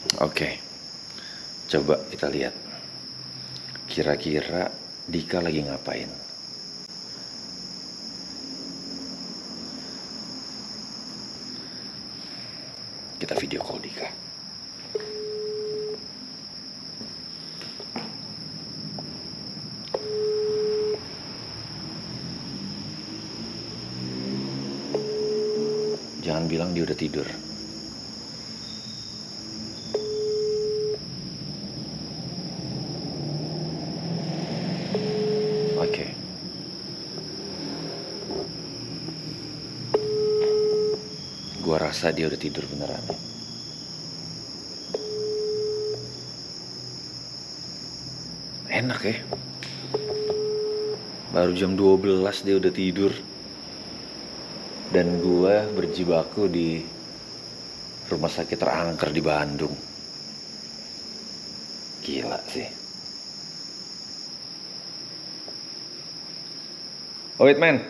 Oke, coba kita lihat. Kira-kira Dika lagi ngapain? Kita video call Dika. Jangan bilang dia udah tidur. Oke. Gua rasa dia udah tidur beneran. Enak ya. Baru jam 12 dia udah tidur. Dan gua berjibaku di Rumah Sakit Angker di Bandung. Gila sih. Oh wait man,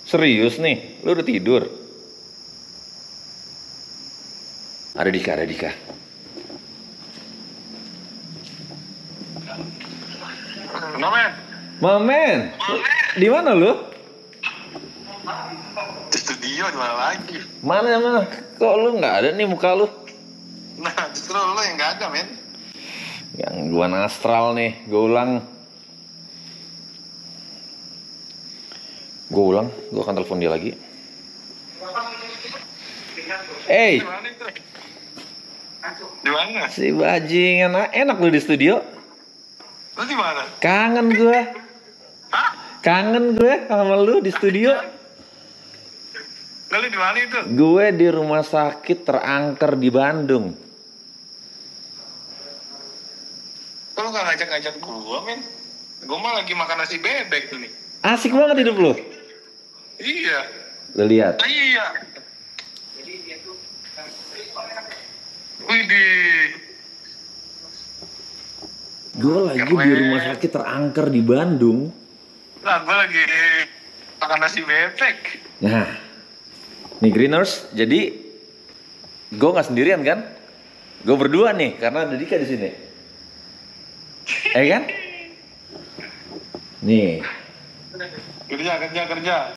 serius nih, lu udah tidur? Ada Dika. Mamen, di mana lu? Di studio, di mana lagi? Mana? Kok lu nggak ada nih muka lu? Nah, justru lu yang nggak ada, men. Yang gua astral nih, gua ulang, gua akan telepon dia lagi. Hey, di mana? si bajingan, enak lu di studio. Lu di mana? Kangen gue. Hah? Kangen gue sama lu di studio. Lu di mana itu? Gue di Rumah Sakit Angker di Bandung. Kok lu gak ngajak-ngajak gua, men? Gua mah lagi makan nasi bebek tuh nih. Asik banget hidup lu. Iya. Lu lihat. Iya. Widih. Gue lagi di Rumah Sakit Angker di Bandung. Nah, gua lagi makan nasi bebek. Nah, nih Griners, jadi gue nggak sendirian kan? Gue berdua nih, karena ada Dika di sini. Kan? Nih. Kerja.